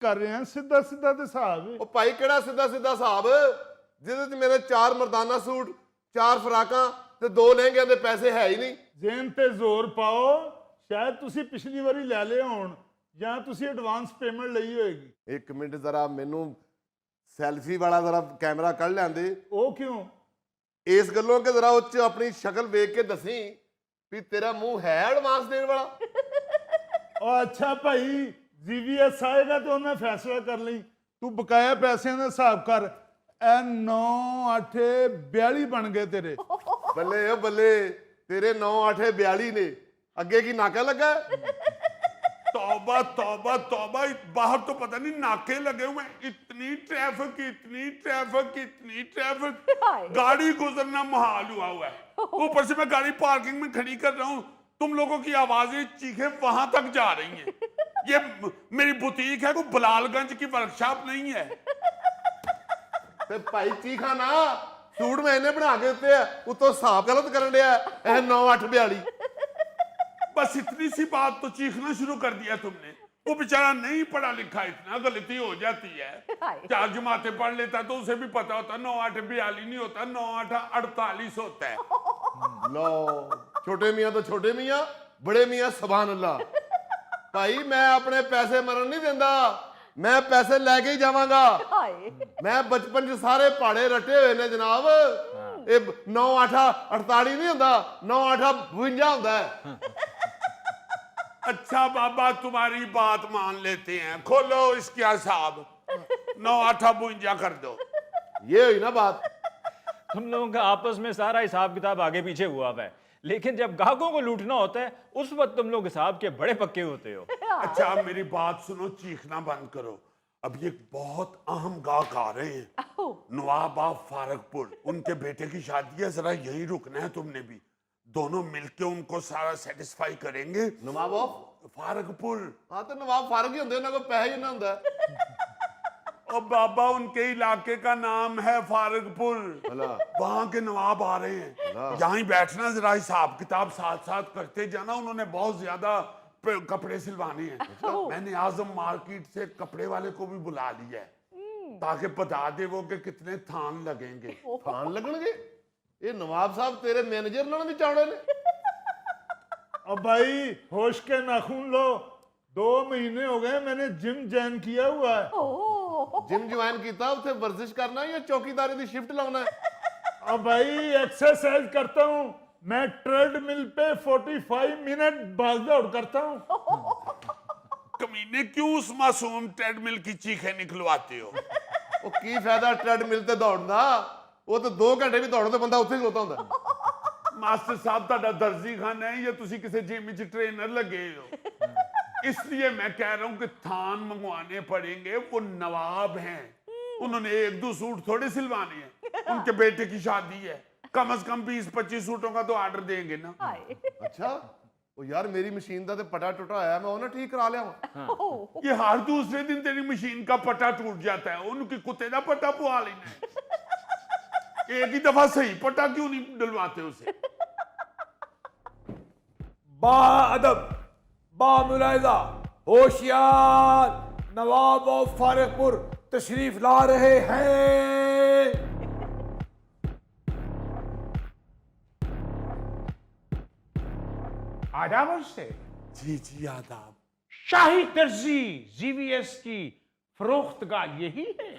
कर रहे हैं सीधा सीधा ते हिसाब। ਉਹ ਭਾਈ ਕਿਹੜਾ ਸਿੱਧਾ ਸਿੱਧਾ ਹਿਸਾਬ ਜਿਹਦੇ ਚ ਮੇਰੇ 4 ਮਰਦਾਨਾ ਸੂਟ 4 ਫਰਾਕਾਂ ਤੇ 2 ਲਹਿੰਗਿਆਂ ਦੇ ਪੈਸੇ ਹੈ ਹੀ ਨਹੀਂ। जेन ते जोर पाओ, शायद तुसी पिछली बारी ले ले होण ਜਾਂ ਤੁਸੀਂ ਐਡਵਾਂਸ ਪੇਮੈਂਟ ਲਈ ਹੋਏਗੀ। 1 ਮਿੰਟ ਜ਼ਰਾ ਮੈਨੂੰ ਸੈਲਫੀ ਵਾਲਾ ਜ਼ਰਾ ਕੈਮਰਾ ਕੱਢ ਲੈਂਦੇ। ਉਹ ਕਿਉਂ? ਇਸ ਗੱਲੋਂ ਕਿ ਜ਼ਰਾ ਉੱਚ ਆਪਣੀ ਸ਼ਕਲ ਵੇਖ ਕੇ ਦੱਸੀ ਵੀ ਤੇਰਾ ਮੂੰਹ ਹੈ ਐਡਵਾਂਸ ਦੇਣ ਵਾਲਾ। ਉਹ ਅੱਛਾ ਭਾਈ, ਜੀਵੀਐਸ ਆਏਗਾ ਤੇ ਉਹਨੇ ਫੈਸਲਾ ਕਰ ਲਈ। ਤੂੰ ਬਕਾਇਆ ਪੈਸਿਆਂ ਦਾ ਹਿਸਾਬ ਕਰ। ਇਹ 9 8 42 ਬਣ ਗਏ ਤੇਰੇ। ਬੱਲੇ ਓ ਬੱਲੇ, तेरे 9 8 42 ने अगे की नाका लगा। तौबा तौबा तौबा, बाहर तो पता नहीं नाके लगे हुए, इतनी ट्रैफिक इतनी ट्रैफिक इतनी ट्रैफिक, गाड़ी गुजरना मुहाल हुआ है। ऊपर से मैं गाड़ी पार्किंग में खड़ी कर रहा हूँ, तुम लोगों की आवाजें चीखें वहां तक जा रही हैं। ये मेरी बुटीक है, कोई बलालगंज की वर्कशॉप नहीं है। ते भाई चीखा ना, सूट मैं इन्हें बना के दिते उतो हिसाब गलत करन दिया 9 8 42। बस इतनी सी बात तो चीखना शुरू कर दिया तुमने। वो बेचारा नहीं पढ़ा लिखा, इतना गलती हो जाती है। 4 जमातें पढ़ लेता तो उसे भी पता होता 9 8 42 नहीं होता, 9 8 48 होता है। लो छोटे मियाँ तो छोटे मियाँ, बड़े मियाँ सुभान अल्लाह। भाई मैं अपने पैसे मरन नहीं देंदा, मैं पैसे लेके ही जावांगा। मैं बचपन च सारे पहाड़े रटे हुए ने जनाब। ये 9 8 48 नहीं होता, 9 8 52 होता है। अच्छा बाबा, तुम्हारी बात मान लेते हैं, खोलो इसके हिसाब, 9 8 52 कर दो। ये हुई ना बात। हम लोगों का आपस में सारा हिसाब किताब आगे पीछे हुआ है, लेकिन जब ग्राहकों को लूटना होता है उस वक्त तुम लोग हिसाब के बड़े पक्के होते हो। अच्छा मेरी बात सुनो, चीखना बंद करो। अभी एक बहुत अहम गाहक आ रहे हैं, नवाब ऑफ फारकपुर, उनके बेटे की शादी है, जरा यही रुकना है तुमने भी। दोनों मिलके उनको सारा सेटिस्फाई करेंगे। नवाब ऑफ फारकपुर? हाँ तो नवाब फारक ही होंगे, उन्होंने को पैसा ही ना होंगे। और बाबा उनके इलाके का नाम है फारकपुर, वहां के नवाब आ रहे हैं। यहाँ ही बैठना, जरा हिसाब किताब साथ साथ करते जाना। उन्होंने बहुत ज्यादा कपड़े सिलवाने हैं। मैंने आजम मार्केट से कपड़े वाले को भी बुला लिया है ताकि बता दे वो कि कितने थान लगेंगे। थान लगणगे? ये नवाब साहब तेरे मैनेजर नाल भी चावड़े ने। अब भाई होश के नाखून लो, 2 महीने हो गए मैंने जिम ज्वाइन किया हुआ है। जिम ज्वाइन किया, उसे वर्जिश करना है या चौकीदारी की शिफ्ट लाना है? अब भाई एक्सरसाइज करता हूँ मैं, ट्रेडमिल पे 45 मिनट भाग दौड़ करता हूँ। कमीने क्यों उस मासूम ट्रेडमिल की चीखें निकलवाते हो? वो की फायदा ट्रेडमिल ते दौड़ना, वो तो 2 घंटे भी दौड़ो तो बंदा उत्थे खलोता हुंदा। मास्टर साहब तुहाडा दर्जी खाना है या तुसी किसी जिम विच ट्रेनर लगे हो? इसलिए मैं कह रहा हूं कि थान मंगवाने पड़ेंगे। वो नवाब हैं, उन्होंने 1 2 सूट थोड़े सिलवाने हैं, उनके बेटे की शादी है, कम से कम 20 25 सूटों का तो ऑर्डर देंगे ना। अच्छा वो यार मेरी मशीन का तो पटा टूटा आया, मैं उन्हें ठीक करा लिया। ये हर दूसरे दिन तेरी मशीन का पटा टूट जाता है, उनकी कुत्ते का पटा पुआ लेना है। एक ही दफा सही पटा क्यों नहीं डलवाते उसे? बाअदब, बामुलायजा, होशियार, नवाब ऑफ फारकपुर तशरीफ ला रहे हैं। आदाब से जी जी आदाब। शाही दर्जी जीवीएस की फरोख्तगाह यही है?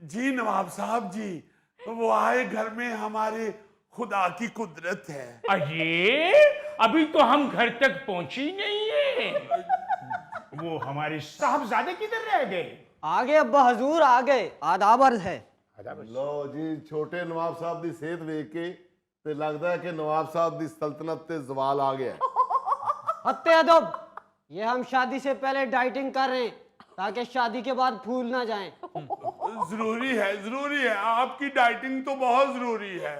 जी नवाब साहब जी, वो आए घर में हमारे खुदा की कुदरत है। अरे अभी तो हम घर तक पहुंची नहीं है। वो हमारे साहबजादे किधर रह गए? आ गए अब्बा हजूर, आ गए। आदाब अर्ज है। लो जी, छोटे नवाब साहब की सेहत वेख के ते लगता है कि नवाब साहब की सल्तनत ते जवाल आ गया। हत्ते अदब, ये हम शादी से पहले डाइटिंग कर रहे हैं ताकि शादी के बाद फूल ना जाएं। जरूरी है, जरूरी है, आपकी डाइटिंग तो बहुत जरूरी है।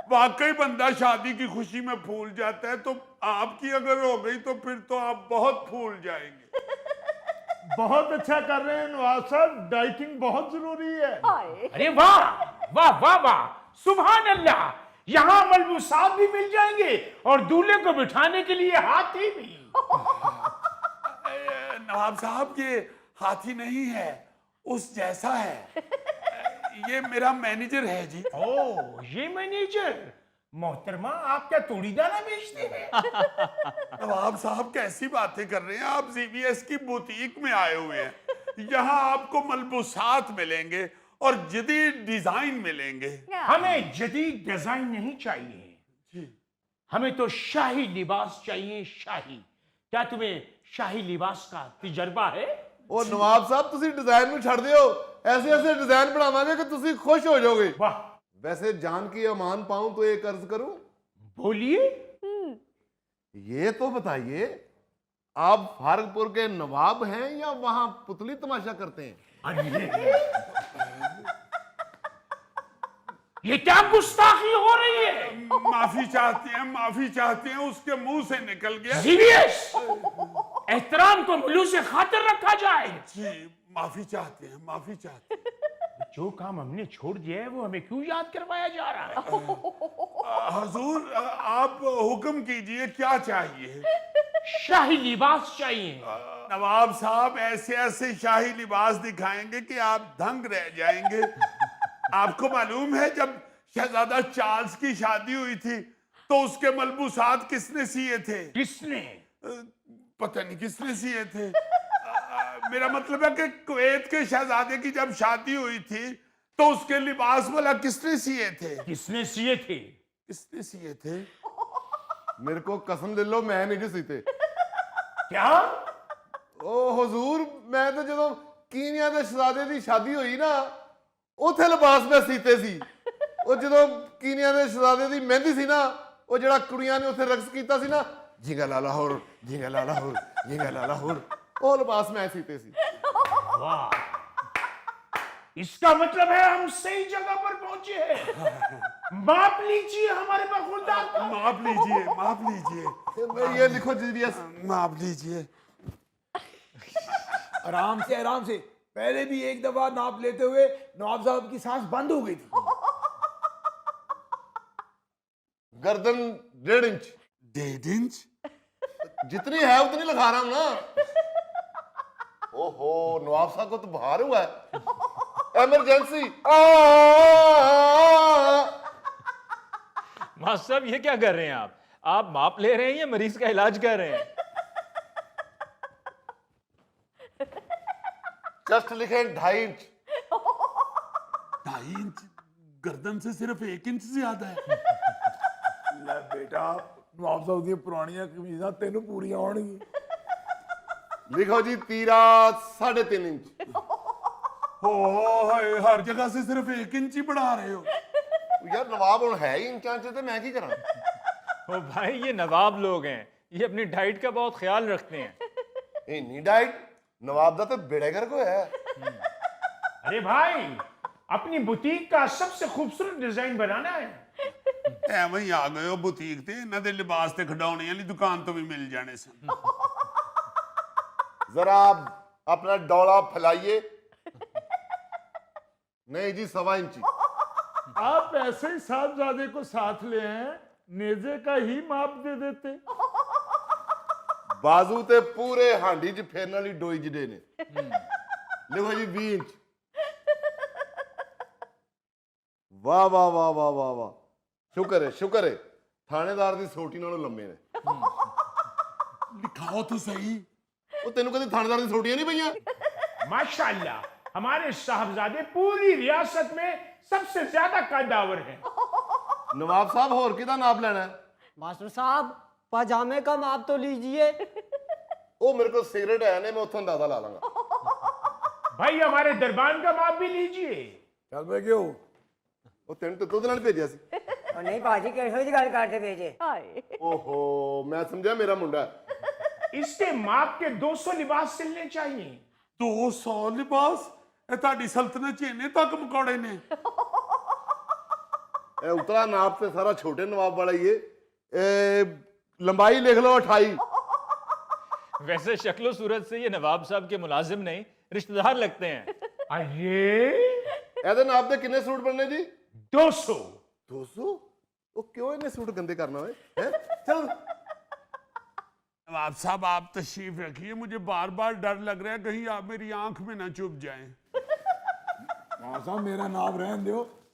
वाकई बंदा शादी की खुशी में फूल जाता है, तो आपकी अगर हो गई तो फिर तो आप बहुत फूल जाएंगे। बहुत अच्छा कर रहे हैं नवाब साहब, डाइटिंग बहुत जरूरी है। अरे वाह वाह वाह वाह, सुभान अल्लाह। यहाँ मलबूसात भी मिल जाएंगे और दूल्हे को बिठाने के लिए हाथी भी। नवाब साहब, ये हाथी नहीं है, उस जैसा है। ये मेरा मैनेजर है जी। ओ, ये मैनेजर। मोहतरमा, आप क्या तोड़ी दाना बेचते हैं? नवाब साहब कैसी बातें कर रहे हैं आप? जीवीएस की बुटीक में आए हुए हैं। यहाँ आपको मलबूसात मिलेंगे और जदीद डिजाइन मिलेंगे। हमें जदीद डिजाइन नहीं चाहिए, हमें तो शाही लिबास चाहिए। शाही। क्या तुम्हें शाही लिबास का तजर्बा है? ਉਹ ਨਵਾਬ ਸਾਹਿਬ ਤੁਸੀਂ ਡਿਜ਼ਾਈਨ ਨੂੰ ਛੱਡ ਦਿਓ, ਐਸੇ ਐਸੇ डिजाइन ਬਣਾਵਾਂਗੇ ਕਿ ਤੁਸੀਂ खुश हो जाओगे। वाह, वैसे जान की अमान पाऊं तो एक अर्ज करूं, बोलिए। ये तो बताइए आप फारगपुर के नवाब हैं या वहां पुतली तमाशा करते हैं? अरे, ये क्या गुस्ताखी हो रही है? माफी चाहते हैं, माफी चाहते हैं, उसके मुंह से निकल गया। सीरियस, एहतराम को मुल्लू से खातिर रखा जाए। जी माफी चाहते हैं, माफी चाहते हैं। जो काम हमने छोड़ दिया है वो हमें क्यों याद करवाया जा रहा है? हजूर आप हुक्म कीजिए, क्या चाहिए? शाही लिबास चाहिए। नवाब साहब ऐसे ऐसे शाही लिबास दिखाएंगे कि आप दंग रह जाएंगे। आपको मालूम है जब शहजादा चार्ल्स की शादी हुई थी तो उसके मलबूसात किसने सिए थे? किसने? पता नहीं किसने सिए थे। मेरा मतलब है कि कुवैत के शहजादे की जब शादी हुई थी तो उसके लिबास वाला किसने सिए थे? किसने सिए थे? किसने सिए थे? मेरे को कसम ले लो मैं नहीं जी सीते। क्या? ओ हुजूर, मैं तो ਜਦੋਂ ਕੀਨੀਆ ਦੇ ਸ਼ਹਜ਼ਾਦੇ ਦੀ ਸ਼ਾਦੀ ਹੋਈ ਨਾ ਉੱਥੇ ਲਿਬਾਸ ਮੈਂ ਸੀਤੇ ਸੀ। ਉਹ ਜਦੋਂ ਕੀਨੀਆ ਦੇ ਸ਼ਹਜ਼ਾਦੇ ਦੀ ਮਹਿੰਦੀ ਸੀ ਨਾ, ਉਹ ਜਿਹੜਾ ਕੁੜੀਆਂ ਨੇ ਉੱਥੇ ਰਕਸ ਕੀਤਾ ਸੀ ਨਾ, ਜਿੰਗਾ ਲਾਲਾ ਹੋਰ, ਜਿੰਗਾ ਲਾਲਾ ਹੋਰ, ਜਿੰਗਾ ਲਾਲਾ ਹੋਰ, ਉਹ ਲਿਬਾਸ ਮੈਂ ਸੀਤੇ ਸੀ। वाह, इसका मतलब है हम सही जगह पर पहुंचे हैं। माप लीजिए हमारे बरखुरदार का। माप लीजिए, माप लीजिए, ਤੇ ये लिखो जीवीएस। माप लीजिए। आराम से। पहले भी एक दफा नाप लेते हुए नवाब साहब की सांस बंद हो गई थी। गर्दन 1.5 इंच, 1.5 इंच? जितनी है उतनी लगा रहा हूं ना। ओहो, नवाब साहब को तो बुखार हुआ है, इमरजेंसी। मास्टर साहब ये क्या कर रहे हैं आप माप ले रहे हैं या मरीज का इलाज कर रहे हैं? जस्ट लिखे 2.5 इंच। 2.5 इंच? गर्दन से सिर्फ 1 इंच ज्यादा है। ਲੈ ਬੇਟਾ, ਨਵਾਬ ਸਾਹਿਬ ਦੀਆਂ ਪੁਰਾਣੀਆਂ ਕਮੀਜ਼ਾਂ ਤੈਨੂੰ ਪੂਰੀਆਂ ਆਉਣਗੀਆਂ। लिखो जी तीरा 3.5 इंच। हाय, हर जगह से सिर्फ 1 इंच ही बढ़ा रहे हो। यार नवाब हुण है ही इंचां च, ते मैं की करा? ओ भाई ये नवाब लोग हैं, ये अपनी डाइट का बहुत ख्याल रखते हैं। इन्नी डाइट नवाब दा तो बेड़ा गर्क होया है। अरे भाई, अपनी बुटीक का सबसे खूबसूरत डिजाइन बनाना है। ਐਵੇਂ ਹੀ ਆ ਗਏ ਹੋ ਬੁਟੀਕ ਤੇ, ਇਹਨਾਂ ਦੇ ਲਿਬਾਸ ਤੇ ਖਡਾਉਣੇ ਵਾਲੀ ਦੁਕਾਨ ਤੋਂ ਵੀ ਮਿਲ ਜਾਣੇ ਸਨ। जरा अपना डोला फैलाइए। नहीं जी 1.25 इंची। आप ऐसे ही साहबजादे को साथ ले आए, नेजे का ही माप दे देते। बाजू ते पूरे हांडी च फेरन वाली डोई जडे ने। लिखो जी 20 इंच। वाह वाह वाह वाह वाह वाह, शुक्र है थानेदार दी सोटी नालों लंबे ने। लिखाओ तो सही। ਉਹ ਤੈਨੂੰ ਕਦੇ ਥਾਣੇਦਾਰ ਦੀ ਛੋਟੀਆਂ ਨਹੀਂ ਪਈਆਂ? माशाल्लाह, हमारे साहबजादे पूरी रियासत में सबसे ज्यादा कद्दावर हैं। ਨਵਾਬ ਸਾਹਿਬ ਹੋਰ ਕਿਹਦਾ ਨਾਪ ਲੈਣਾ ਹੈ? मास्टर साहब पजामे का माप तो लीजिए। ਉਹ ਮੇਰੇ ਕੋਲ ਸਿਗਰਟ ਹੈ ਨੇ, ਮੈਂ ਉੱਥੋਂ ਅੰਦਾਜ਼ਾ ਲਾ ਲਾਂਗਾ। भाई हमारे दरबान का माप भी लीजिए। ਚੱਲ ਬੇ ਕਿਉਂ? ਉਹ ਤੈਨੂੰ ਤੇ ਦੁੱਧ ਨਾਲ ਭੇਜਿਆ ਸੀ। और नहीं भाजी कैसे गल करते भेजे? ਓਹੋ, ਮੈਂ ਸਮਝਿਆ ਮੇਰਾ ਮੁੰਡਾ। इसके माप के 200 लिबास सिलने चाहिए। 200 ਲਿਬਾਸ? ਇਹ ਤੁਹਾਡੀ ਸਲਤਨਤ ਚ ਇੰਨੇ ਤੱਕ ਮਕੌੜੇ ਨੇ? ਇਹ ਉਤਰਾ ਨਾਪ ਤੇ ਸਾਰਾ ਛੋਟੇ ਨਵਾਬ ਵਾਲਾ ਹੀ ਹੈ। ਇਹ ਲੰਬਾਈ ਲਿਖ ਲਓ 28। वैसे शक्लो सूरत से ये नवाब साहब के मुलाजिम नहीं, रिश्तेदार लगते हैं। अरे, ਇਹਦੇ ਨਾਪ ਦੇ ਕਿੰਨੇ ਸੂਟ ਬਣਨੇ ਜੀ? 200। 200? ਉਹ ਕਿਉਂ ਇਹਨੇ ਸੂਟ ਗੰਦੇ ਕਰਨਾ ਓਏ? ਹੈ ਚਲ नवाब साहब आप तशरीफ रखिए, मुझे बार बार डर लग रहा है कहीं आप मेरी आंख में ना चुभ जाएं। नवाब साहब मेरा नाम रहने दो,